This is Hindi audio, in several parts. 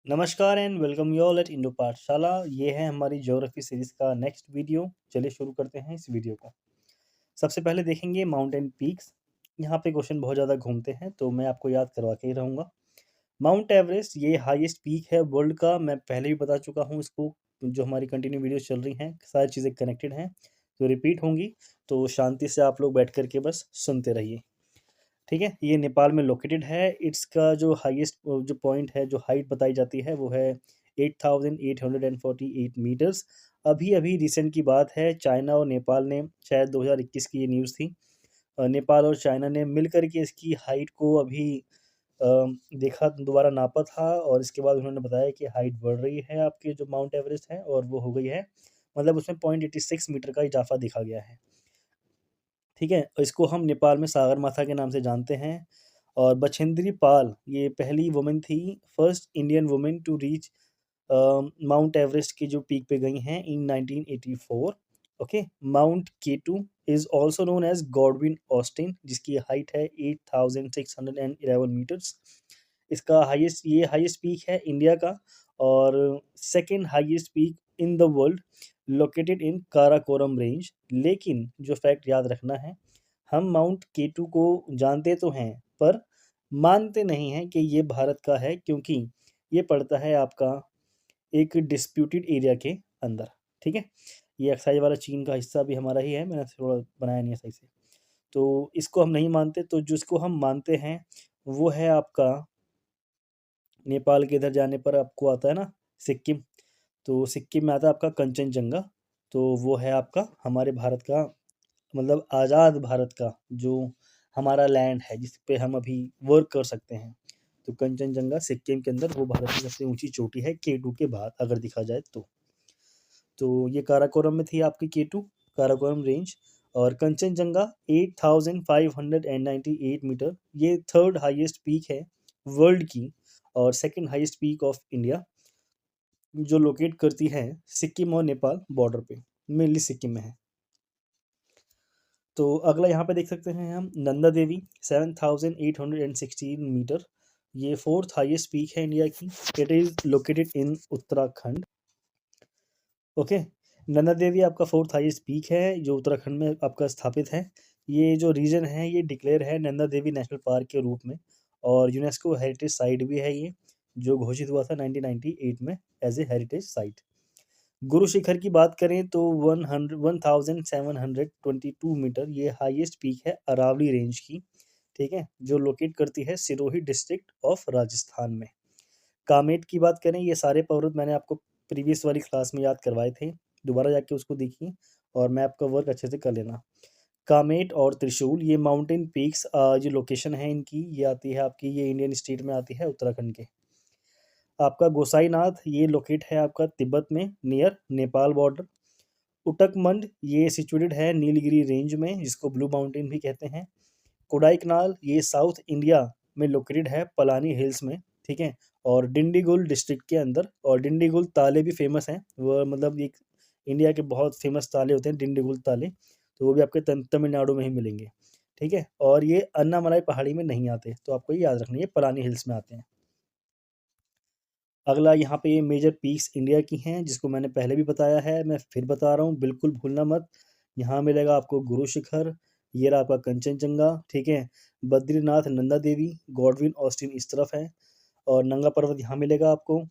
नमस्कार and welcome you all at Indo पाठशाला। ये है हमारी ज्योग्राफी सीरीज का नेक्स्ट वीडियो। चलिए शुरू करते हैं इस वीडियो को। सबसे पहले देखेंगे माउंटेन पीक्स। यहाँ पे क्वेश्चन बहुत ज़्यादा घूमते हैं तो मैं आपको याद करवा के ही रहूँगा। माउंट एवरेस्ट ये हाईएस्ट पीक है वर्ल्ड का। मैं पहले भी बता चुका हूँ इसको। जो हमारी कंटिन्यू वीडियो चल रही हैं सारी चीज़ें कनेक्टेड हैं तो रिपीट होंगी। तो शांति से आप लोग बैठ करके बस सुनते रहिए। ठीक है, ये नेपाल में लोकेटेड है। इसका जो हाईएस्ट जो पॉइंट है, जो हाइट बताई जाती है वो है 8848 मीटर्स। अभी-अभी रिसेंट की बात है, चाइना और नेपाल ने शायद 2021 की ये न्यूज़ थी। नेपाल और चाइना ने मिल कर के इसकी हाइट को अभी अ, देखा, दोबारा नापा था और इसके बाद उन्होंने बताया कि हाइट बढ़ रही है आपके जो माउंट एवरेस्ट है और वो हो गई है, मतलब उसमें 0.86 मीटर का इजाफ़ा देखा गया है। ठीक है? इसको हम नेपाल में सागरमाथा के नाम से जानते हैं। और बछेंद्री पाल ये पहली वुमन थी, first Indian woman to reach Mount Everest की जो पीक पे गई हैं in 1984। Okay, Mount K two is also known as Godwin Austen, जिसकी हाइट है 8611 मीटर्स। इसका हाईएस्ट पीक है इंडिया का और second highest peak in the world, located in Karakoram range. लेकिन जो फैक्ट याद रखना है, हम माउंट केटू को जानते तो हैं पर मानते नहीं हैं कि ये भारत का है, क्योंकि ये पड़ता है आपका एक डिस्प्यूटेड एरिया के अंदर। ठीक है, ये अक्साई वाला चीन का हिस्सा भी हमारा ही है, मैंने थोड़ा बनाया नहीं है सही से। तो इसको हम नहीं मानते, तो जिसको हम मानते हैं वो है आपका नेपाल के इधर जाने पर आपको आता है ना सिक्किम। तो सिक्किम में आता है आपका कंचनजंगा। तो वो है आपका हमारे भारत का, मतलब आज़ाद भारत का जो हमारा लैंड है जिस पे हम अभी वर्क कर सकते हैं। तो कंचनजंगा सिक्किम के अंदर वो भारत की सबसे ऊंची चोटी है केटू के बाद, अगर देखा जाए तो। ये काराकोरम में थी आपकी केटू, काराकोरम रेंज। और कंचनजंगा 8598 मीटर, ये थर्ड हाईएस्ट पीक है वर्ल्ड की और second highest peak of India, जो लोकेट करती है सिक्किम और नेपाल बॉर्डर पे, मेनली सिक्किम में है। तो अगला यहाँ पे देख सकते हैं हम नंदा देवी 7816 मीटर, ये फोर्थ हाईएस्ट पीक है इंडिया की। It is located in Uttarakhand. Okay, Nanda Devi आपका फोर्थ हाईएस्ट पीक है जो उत्तराखंड में आपका स्थापित है। ये जो रीजन है ये डिक्लेयर है नंदा देवी नेशनल पार्क के रूप में और यूनेस्को हेरिटेज साइट भी है ये, जो घोषित हुआ था 1998 में as a heritage site. Guru Shikhar की बात करें तो 1722 मीटर, ये हाईएस्ट पीक है अरावली रेंज की। ठीक है, जो लोकेट करती है सिरोही डिस्ट्रिक्ट ऑफ राजस्थान में। कामेट की बात करें, ये सारे पर्वत मैंने आपको प्रीवियस वाली क्लास में याद करवाए थे, दोबारा जाके उसको देखिए और मैं आपका वर्क अच्छे से कर लेना। कामेट और त्रिशूल ये माउंटेन पीक्स, जो लोकेशन है इनकी, ये आती है आपकी, ये इंडियन स्टेट में आती है उत्तराखंड के। आपका गोसाईनाथ ये लोकेट है आपका तिब्बत में नियर नेपाल बॉर्डर। उटकमंड ये सिचुएटेड है नीलगिरी रेंज में, जिसको ब्लू माउंटेन भी कहते हैं। कोडाईकनाल ये साउथ इंडिया में लोकेटेड है पलानी हिल्स में। ठीक है, और डिंडीगुल डिस्ट्रिक्ट के अंदर, और डिंडीगुल ताले भी फेमस हैं, वो मतलब एक इंडिया के बहुत फेमस ताले होते हैं डिंडीगुल ताले, तो वो भी आपके तमिलनाडु में ही मिलेंगे। ठीक है, और ये अन्नामलाई पहाड़ी में नहीं आते, तो आपको ये याद रखना, ये पलानी हिल्स में आते हैं। अगला यहाँ पे ये मेजर पीक्स इंडिया की हैं, जिसको मैंने पहले भी बताया है, मैं फिर बता रहा हूँ, बिल्कुल भूलना मत। यहाँ मिलेगा आपको गुरु शिखर, ये रहा आपका कंचनजंगा। ठीक है, बद्रीनाथ, नंदा देवी, गॉडविन ऑस्टिन इस तरफ है, और नंगा पर्वत यहाँ मिलेगा आपको।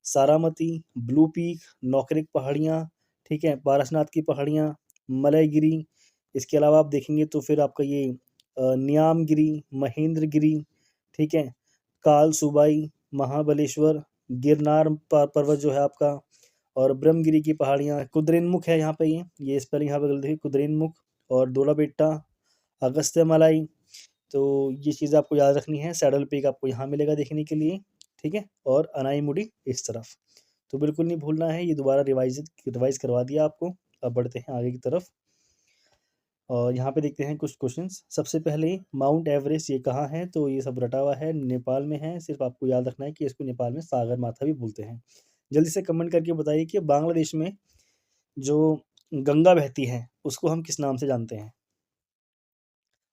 सारामती, ब्लू पीक, नौकरिक पहाड़ियाँ, ठीक है, पारसनाथ की पहाड़ियाँ, मलयगिरी। इसके अलावा आप देखेंगे तो फिर आपका ये न्यामगिरी, महेंद्रगिरी, ठीक है, काल सुबाई, महाबलेश्वर, गिरनार पर्वत जो है आपका, और ब्रह्मगिरी की पहाड़ियाँ, कुद्रेमुख है यहाँ पे, ये स्पेलिंग यहाँ पे गलत है, कुद्रेमुख, और डोलाबेट्टा, अगस्त्यमालाई। तो ये चीज़ आपको याद रखनी है। सैडल पीक आपको यहाँ मिलेगा देखने के लिए। ठीक है, और अनाईमुडी इस तरफ, तो बिल्कुल नहीं भूलना है। ये दोबारा रिवाइज करवा दिया आपको। अब बढ़ते हैं आगे की तरफ और यहाँ पे देखते हैं कुछ क्वेश्चंस। सबसे पहले माउंट एवरेस्ट ये कहाँ है, तो ये सब रटा हुआ है, नेपाल में है। सिर्फ आपको याद रखना है कि इसको नेपाल में सागर माथा भी बोलते हैं। जल्दी से कमेंट करके बताइए कि बांग्लादेश में जो गंगा बहती है उसको हम किस नाम से जानते हैं।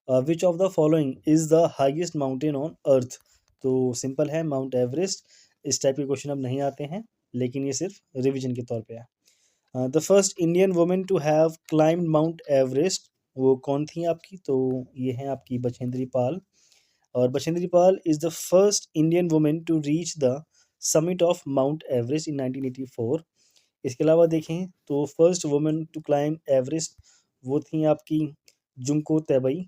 Which of the following is the highest mountain on earth, तो सिंपल है, माउंट एवरेस्ट इस टाइप के क्वेश्चन अब नहीं आते हैं, लेकिन ये सिर्फ रिवीजन के तौर पे है। The first Indian women to have climbed Mount Everest, वो कौन थी आपकी? तो ये हैं आपकी बछेंद्री पाल। और Bachendri Pal is the first Indian women to reach the summit of Mount Everest in 1984। इसके अलावा देखें तो first women to climb Everest वो थी आपकी जुंको तेबई।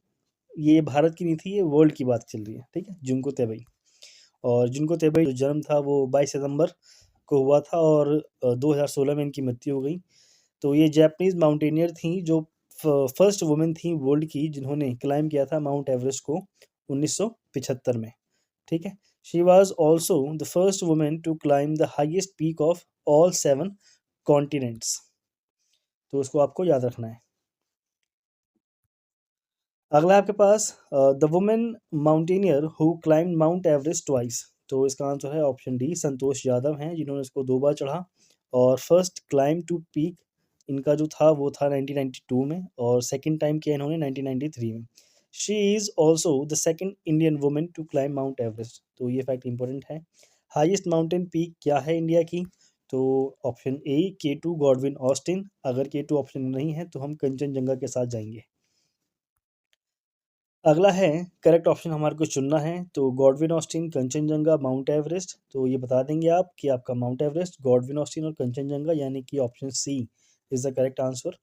ये भारत की नहीं थी, ये वर्ल्ड की बात चल रही है, ठीक है, जुंको तेबई। और जुंको तेबई जो जन्म था वो 22 सितंबर को हुआ था और 2016 में इनकी मृत्यु हो गई। तो ये जापानीज़ माउंटेनियर थी जो फर्स्ट वुमेन थी वर्ल्ड की जिन्होंने क्लाइम किया था माउंट एवरेस्ट को 1975 में, ठीक है। She was also the first women to climb the highest peak of all 7 continents. तो उसको आपको याद रखना है। अगला आपके पास the women mountaineer who climbed Mount Everest twice. तो इसका आंसर है ऑप्शन डी, संतोष यादव हैं जिन्होंने इसको 2 बार चढ़ा। और फर्स्ट क्लाइम टू पीक इनका जो था वो था 1992 में और सेकंड टाइम किया इन्होंने 1993 में। She is also the second Indian women to climb Mount Everest. तो ये फैक्ट इंपॉर्टेंट है। हाईएस्ट माउंटेन पीक क्या है इंडिया की? तो option A K2 Godwin Austen. अगर K2 ऑप्शन नहीं है तो हम कंचनजंगा के साथ जाएंगे। अगला है करेक्ट ऑप्शन हमारे को चुनना है, तो Godwin Austen, Kanchenjunga, mount Everest. तो ये बता देंगे आप कि आपका माउंट एवरेस्ट, गॉडविन ऑस्टिन और कंचनजंगा, यानी कि option C is the correct answer.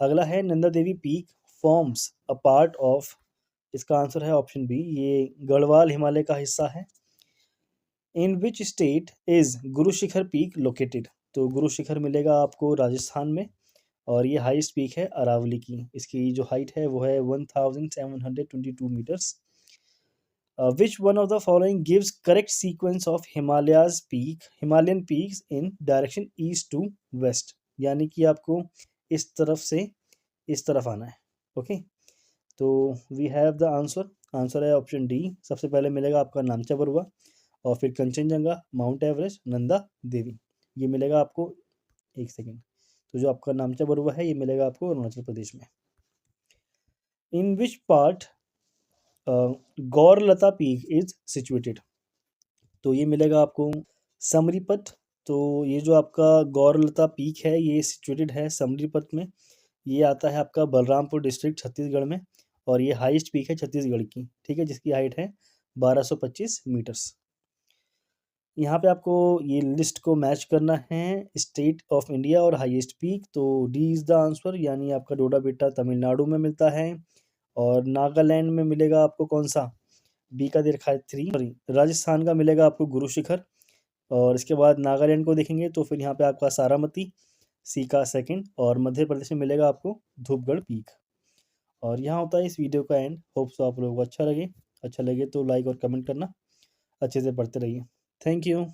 अगला है Nanda Devi peak forms a part of. इसका आंसर है ऑप्शन बी, ये गढ़वाल हिमालय का हिस्सा है। इन which state is Guru Shikhar peak located. तो गुरु शिखर मिलेगा आपको राजस्थान में और ये हाईएस्ट पीक है अरावली की। इसकी जो हाइट है वो है 1722 metres. Which one of the following gives correct sequence of Himalayas peak Himalayan peaks in direction east to west, यानी कि आपको इस तरफ से इस तरफ आना है। ओके, तो we have the answer. Answer है ऑप्शन डी। सबसे पहले मिलेगा आपका नामचा बरुआ और फिर कंचनजंगा, माउंट एवरेस्ट, नंदा देवी। ये मिलेगा आपको, एक सेकेंड, तो जो आपका नामचा बरुआ है ये मिलेगा आपको अरुणाचल प्रदेश में। इन विच पार्ट गौरलता पीक इज सिचुएटेड। तो ये मिलेगा आपको समरीपत। तो ये जो आपका गौरलता पीक है ये सिचुएटेड है समरीपत में। ये आता है आपका बलरामपुर डिस्ट्रिक्ट छत्तीसगढ़ में और ये हाईएस्ट पीक है छत्तीसगढ़ की, ठीक है, जिसकी हाइट है 1225 मीटर्स। यहाँ पे आपको ये लिस्ट को मैच करना है, स्टेट ऑफ इंडिया और हाईएस्ट पीक। तो डी इज़ द आंसर, यानी आपका डोडा बेटा तमिलनाडु में मिलता है और नागालैंड में मिलेगा आपको कौन सा? बी का दे रखा है 3, सॉरी राजस्थान का मिलेगा आपको गुरु शिखर। और इसके बाद नागालैंड को देखेंगे तो फिर यहाँ पे आपका सारामती, सी का सेकंड। और मध्य प्रदेश में मिलेगा आपको धूपगढ़ पीक। और यहाँ होता है इस वीडियो का एंड। होप सो आप लोगों को अच्छा लगे तो लाइक और कमेंट करना, अच्छे से पढ़ते रहिए। Thank you.